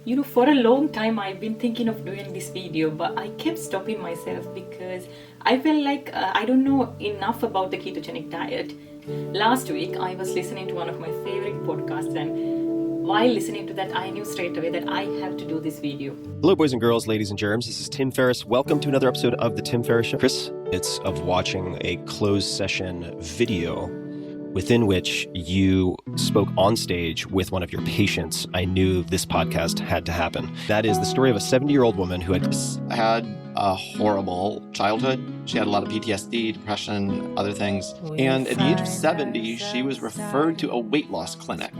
For a long time I've been thinking of doing this video, but I kept stopping myself because I felt like I don't know enough about the ketogenic diet. Last week I was listening to one of my favorite podcasts, and while listening to that I knew straight away that I have to do this video. Hello, boys and girls, ladies and germs. This is Tim Ferriss. Welcome to another episode of The Tim Ferriss Show. Chris, it's of watching a closed session video within which you spoke on stage with one of your patients. I knew this podcast had to happen. That is the story of a 70-year-old woman who had a horrible childhood. She had a lot of PTSD, depression, other things. And at the age of 70, she was referred to a weight loss clinic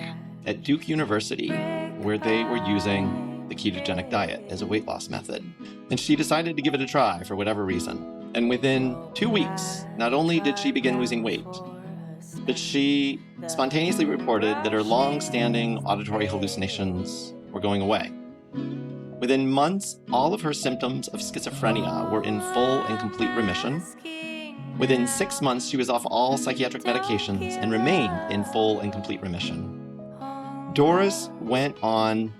at Duke University where they were using the ketogenic diet as a weight loss method. And she decided to give it a try for whatever reason. And within 2 weeks, not only did she begin losing weight, but she spontaneously reported that her long-standing auditory hallucinations were going away. Within months, all of her symptoms of schizophrenia were in full and complete remission. Within 6 months, she was off all psychiatric medications and remained in full and complete remission. Doris went on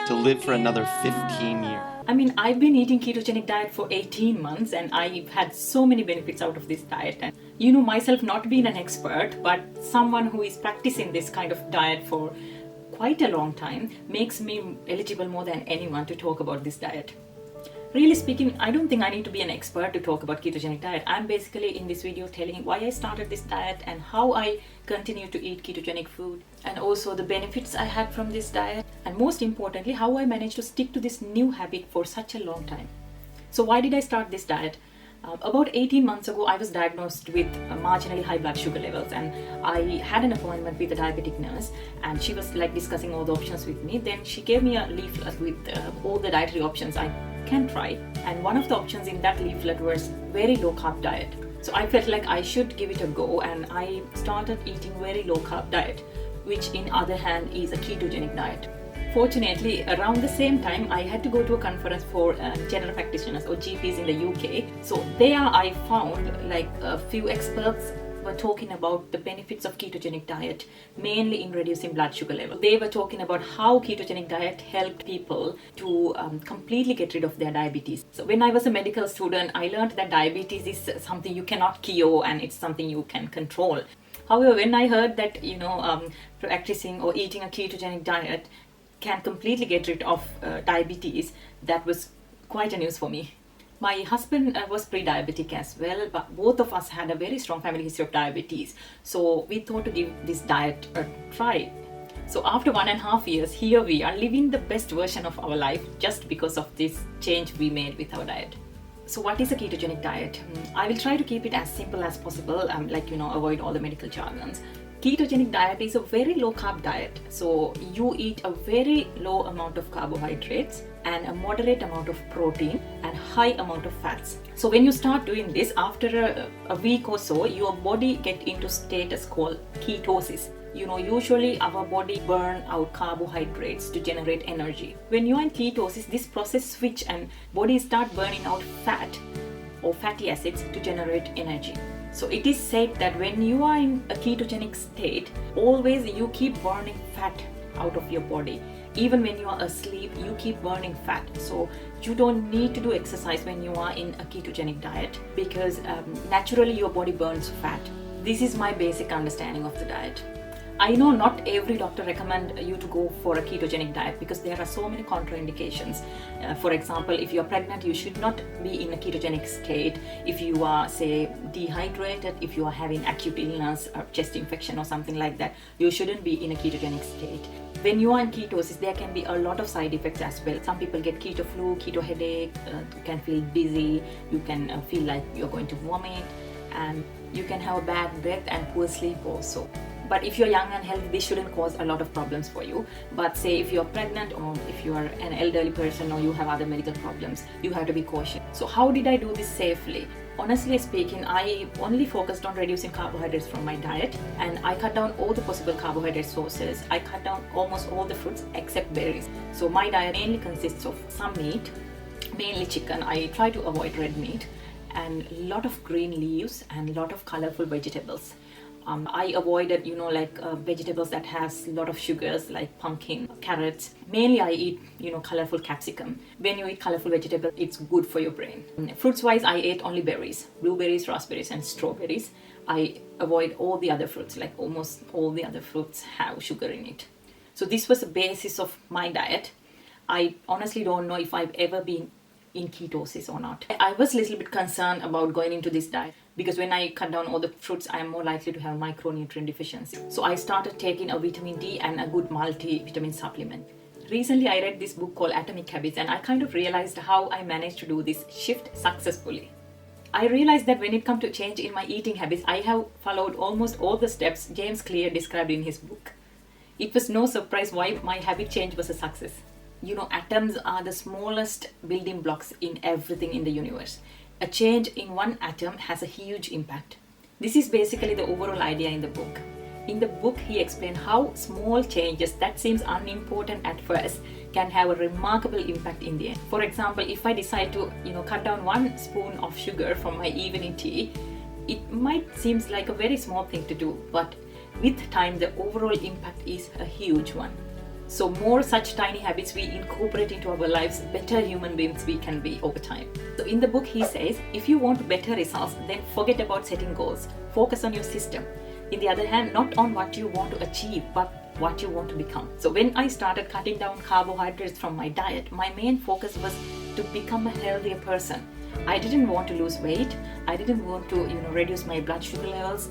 to live for another 15 years. I've been eating ketogenic diet for 18 months and I've had so many benefits out of this diet. And myself not being an expert, but someone who is practicing this kind of diet for quite a long time makes me eligible more than anyone to talk about this diet. Really speaking, I don't think I need to be an expert to talk about ketogenic diet. I'm basically in this video telling why I started this diet and how I continue to eat ketogenic food, and also the benefits I had from this diet, and most importantly, how I managed to stick to this new habit for such a long time. So why did I start this diet? About 18 months ago, I was diagnosed with marginally high blood sugar levels, and I had an appointment with a diabetic nurse, and she was discussing all the options with me. Then she gave me a leaflet with all the dietary options I can try, and one of the options in that leaflet was very low carb diet. So I felt like I should give it a go, and I started eating very low carb diet, which in other hand is a ketogenic diet. Fortunately, around the same time, I had to go to a conference for general practitioners or GPs in the UK. So there I found a few experts were talking about the benefits of ketogenic diet, mainly in reducing blood sugar level. They were talking about how ketogenic diet helped people to completely get rid of their diabetes. So when I was a medical student, I learned that diabetes is something you cannot cure and it's something you can control. However, when I heard that practicing or eating a ketogenic diet can completely get rid of diabetes, that was quite a news for me. My husband was pre-diabetic as well, but both of us had a very strong family history of diabetes. So we thought to give this diet a try. So after 1.5 years, here we are living the best version of our life just because of this change we made with our diet. So what is a ketogenic diet? I will try to keep it as simple as possible, avoid all the medical jargons. Ketogenic diet is a very low carb diet. So you eat a very low amount of carbohydrates and a moderate amount of protein and high amount of fats. So when you start doing this, after a week or so, your body get into status called ketosis. Usually our body burn out carbohydrates to generate energy. When you are in ketosis, this process switch and body start burning out fat or fatty acids to generate energy. So it is said that when you are in a ketogenic state, always you keep burning fat out of your body. Even when you are asleep, you keep burning fat. So you don't need to do exercise when you are in a ketogenic diet because naturally your body burns fat. This is my basic understanding of the diet. I know not every doctor recommend you to go for a ketogenic diet because there are so many contraindications. For example, if you are pregnant, you should not be in a ketogenic state. If you are, say, dehydrated, if you are having acute illness or chest infection or something like that, you shouldn't be in a ketogenic state. When you are in ketosis, there can be a lot of side effects as well. Some people get keto flu, keto headache, you can feel dizzy, you can feel like you're going to vomit, and you can have a bad breath and poor sleep also. But if you're young and healthy, this shouldn't cause a lot of problems for you. But say if you're pregnant or if you're an elderly person or you have other medical problems, you have to be cautious. So how did I do this safely? Honestly speaking, I only focused on reducing carbohydrates from my diet, and I cut down all the possible carbohydrate sources. I cut down almost all the fruits except berries. So my diet mainly consists of some meat, mainly chicken. I try to avoid red meat, and a lot of green leaves and a lot of colorful vegetables. I avoided, vegetables that has a lot of sugars like pumpkin, carrots. Mainly I eat, colorful capsicum. When you eat colorful vegetable, it's good for your brain. Fruits wise, I ate only berries, blueberries, raspberries and strawberries. I avoid all the other fruits, like almost all the other fruits have sugar in it. So this was the basis of my diet. I honestly don't know if I've ever been in ketosis or not. I was a little bit concerned about going into this diet because when I cut down all the fruits, I am more likely to have micronutrient deficiency. So I started taking a vitamin D and a good multivitamin supplement. Recently, I read this book called Atomic Habits, and I kind of realized how I managed to do this shift successfully. I realized that when it comes to change in my eating habits, I have followed almost all the steps James Clear described in his book. It was no surprise why my habit change was a success. Atoms are the smallest building blocks in everything in the universe. A change in one atom has a huge impact. This is basically the overall idea in the book. In the book, he explained how small changes that seems unimportant at first can have a remarkable impact in the end. For example, if I decide to, cut down 1 spoon of sugar from my evening tea, it might seem like a very small thing to do, but with time, the overall impact is a huge one. So more such tiny habits we incorporate into our lives, better human beings we can be over time. So in the book he says, if you want better results, then forget about setting goals. Focus on your system. In the other hand, not on what you want to achieve, but what you want to become. So when I started cutting down carbohydrates from my diet, my main focus was to become a healthier person. I didn't want to lose weight. I didn't want to, reduce my blood sugar levels,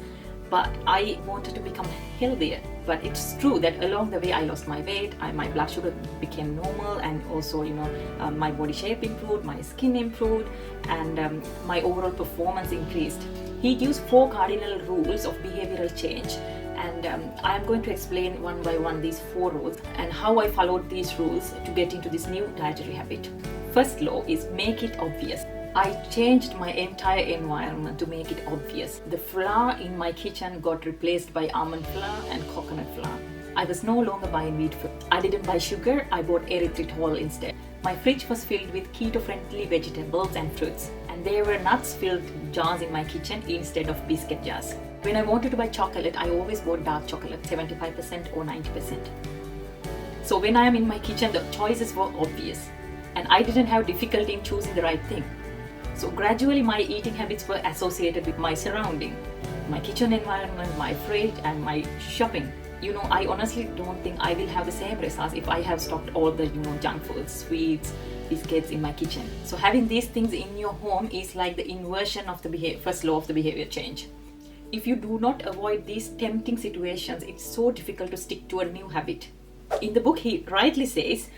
but I wanted to become healthier. But it's true that along the way I lost my weight, my blood sugar became normal, and also my body shape improved, my skin improved, and my overall performance increased. He gives 4 cardinal rules of behavioral change, and I'm going to explain one by one these 4 rules and how I followed these rules to get into this new dietary habit. First law is make it obvious. I changed my entire environment to make it obvious. The flour in my kitchen got replaced by almond flour and coconut flour. I was no longer buying wheat flour. I didn't buy sugar, I bought erythritol instead. My fridge was filled with keto-friendly vegetables and fruits, and there were nuts-filled jars in my kitchen instead of biscuit jars. When I wanted to buy chocolate, I always bought dark chocolate, 75% or 90%. So when I am in my kitchen, the choices were obvious, and I didn't have difficulty in choosing the right thing. So gradually my eating habits were associated with my surrounding, my kitchen environment, my fridge and my shopping. I honestly don't think I will have the same results if I have stocked all the, junk foods, sweets, biscuits in my kitchen. So having these things in your home is like the inversion of the first law of the behavior change. If you do not avoid these tempting situations, it's so difficult to stick to a new habit. In the book, he rightly says,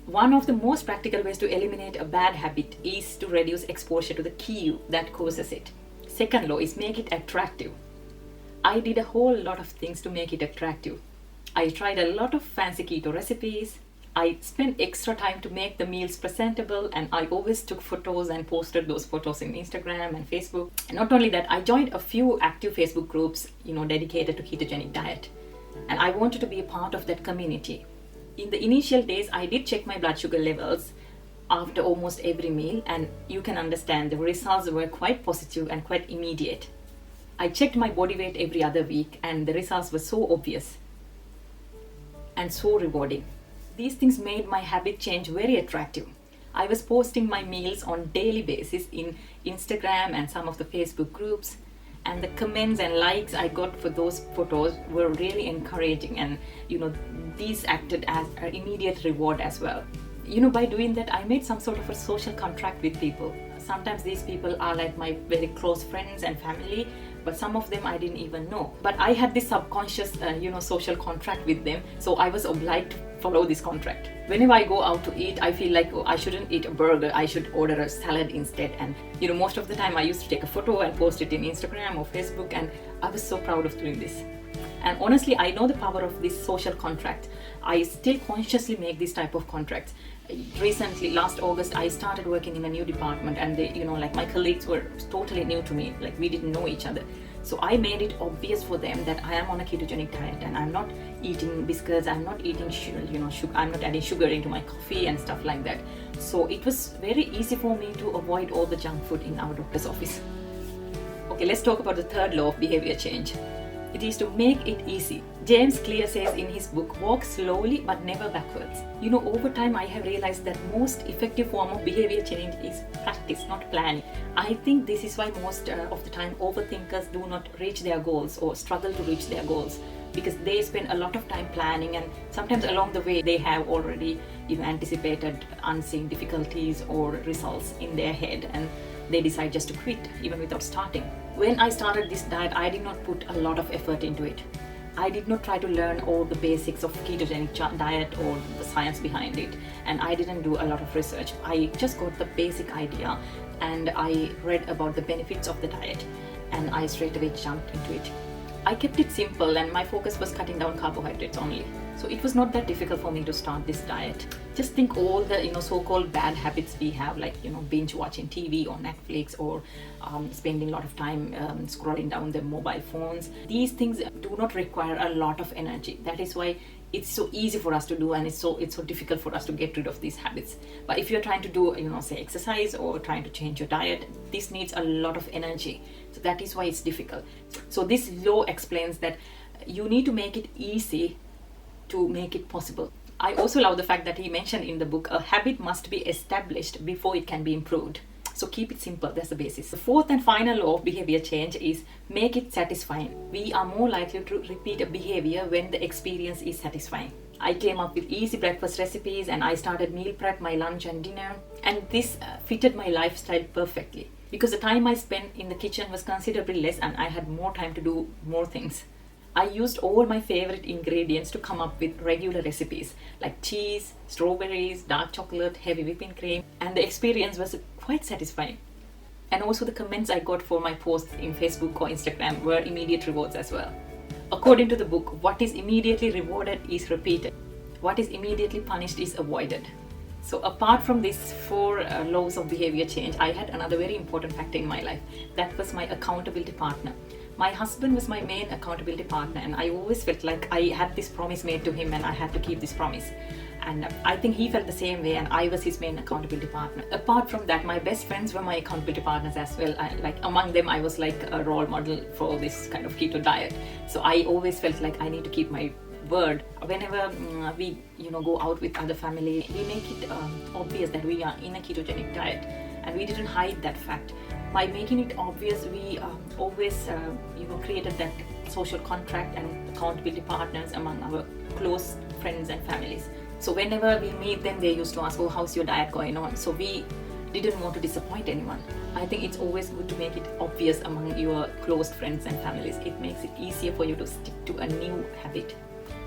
one of the most practical ways to eliminate a bad habit is to reduce exposure to the cue that causes it. Second law is make it attractive. I did a whole lot of things to make it attractive. I tried a lot of fancy keto recipes. I spent extra time to make the meals presentable, and I always took photos and posted those photos in Instagram and Facebook. And not only that, I joined a few active Facebook groups, dedicated to ketogenic diet. And I wanted to be a part of that community. In the initial days, I did check my blood sugar levels after almost every meal, and you can understand the results were quite positive and quite immediate. I checked my body weight every other week, and the results were so obvious and so rewarding. These things made my habit change very attractive. I was posting my meals on daily basis in Instagram and some of the Facebook groups, and the comments and likes I got for those photos were really encouraging, and these acted as an immediate reward as well. By doing that, I made some sort of a social contract with people. Sometimes these people are like my very close friends and family, but some of them I didn't even know. But I had this subconscious, social contract with them, so I was obliged to follow this contract. Whenever I go out to eat, I feel like, I shouldn't eat a burger, I should order a salad instead. And most of the time I used to take a photo and post it in Instagram or Facebook, and I was so proud of doing this. And honestly, I know the power of this social contract. I still consciously make this type of contracts. Recently, last August, I started working in a new department, and they, my colleagues were totally new to me, we didn't know each other. So I made it obvious for them that I am on a ketogenic diet, and I'm not eating biscuits, I'm not eating sugar, I'm not adding sugar into my coffee and stuff like that. So it was very easy for me to avoid all the junk food in our doctor's office. Okay, let's talk about the third law of behavior change. It is to make it easy. James Clear says in his book, walk slowly but never backwards. Over time I have realized that most effective form of behavior change is practice, not planning. I think this is why most of the time overthinkers do not reach their goals or struggle to reach their goals, because they spend a lot of time planning, and sometimes along the way they have already anticipated unseen difficulties or results in their head, and they decide just to quit even without starting. When I started this diet, I did not put a lot of effort into it. I did not try to learn all the basics of ketogenic diet or the science behind it, and I didn't do a lot of research. I just got the basic idea and I read about the benefits of the diet, and I straight away jumped into it. I kept it simple and my focus was cutting down carbohydrates only. So it was not that difficult for me to start this diet. Just think all the so-called bad habits we have, like binge watching TV or Netflix, or spending a lot of time scrolling down the mobile phones. These things do not require a lot of energy. That is why it's so easy for us to do, and it's so difficult for us to get rid of these habits. But if you're trying to do say exercise or trying to change your diet, this needs a lot of energy. So that is why it's difficult. So this law explains that you need to make it easy to make it possible. I also love the fact that he mentioned in the book, a habit must be established before it can be improved. So keep it simple, that's the basis. The fourth and final law of behavior change is make it satisfying. We are more likely to repeat a behavior when the experience is satisfying. I came up with easy breakfast recipes, and I started meal prep my lunch and dinner, and this fitted my lifestyle perfectly, because the time I spent in the kitchen was considerably less and I had more time to do more things. I used all my favorite ingredients to come up with regular recipes like cheese, strawberries, dark chocolate, heavy whipping cream, and the experience was quite satisfying. And also the comments I got for my posts in Facebook or Instagram were immediate rewards as well. According to the book, what is immediately rewarded is repeated. What is immediately punished is avoided. So apart from these 4 laws of behavior change, I had another very important factor in my life. That was my accountability partner. My husband was my main accountability partner, and I always felt like I had this promise made to him and I had to keep this promise. And I think he felt the same way, and I was his main accountability partner. Apart from that, my best friends were my accountability partners as well. Among them, I was like a role model for this kind of keto diet. So I always felt like I need to keep my word. Whenever we go out with other family, we make it obvious that we are in a ketogenic diet, and we didn't hide that fact. By making it obvious, we always created that social contract and accountability partners among our close friends and families. So whenever we meet them, they used to ask, oh, how's your diet going on? So we didn't want to disappoint anyone. I think it's always good to make it obvious among your close friends and families. It makes it easier for you to stick to a new habit.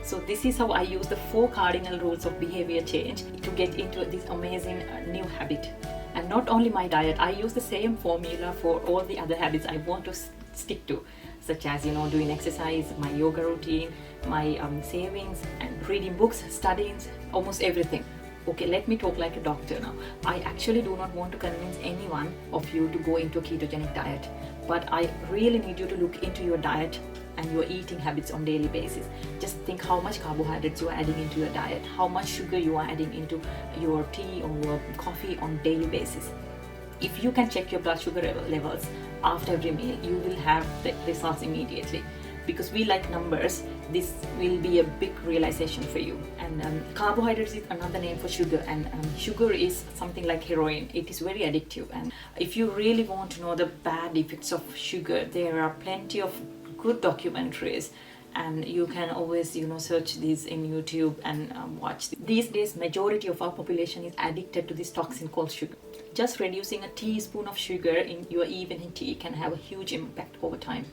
So this is how I use the 4 cardinal rules of behavior change to get into this amazing new habit. And not only my diet, I use the same formula for all the other habits I want to stick to, such as doing exercise, my yoga routine, my savings, and reading books, studying, almost everything. Okay, let me talk like a doctor now. I actually do not want to convince anyone of you to go into a ketogenic diet, but I really need you to look into your diet and your eating habits on daily basis. Just think how much carbohydrates you are adding into your diet, how much sugar you are adding into your tea or your coffee on daily basis. If you can check your blood sugar levels after every meal, you will have the results immediately. Because we like numbers, this will be a big realization for you. And carbohydrates is another name for sugar, and sugar is something like heroin. It is very addictive, and if you really want to know the bad effects of sugar, there are plenty of good documentaries, and you can always search these in YouTube and watch. These days, majority of our population is addicted to this toxin called sugar. Just reducing a teaspoon of sugar in your evening tea can have a huge impact over time.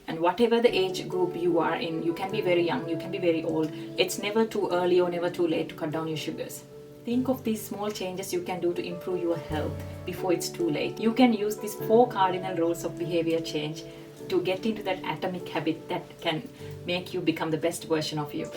And whatever the age group you are in, you can be very young, you can be very old. It's never too early or never too late to cut down your sugars. Think of these small changes you can do to improve your health before it's too late. You can use these 4 cardinal rules of behavior change to get into that atomic habit that can make you become the best version of you.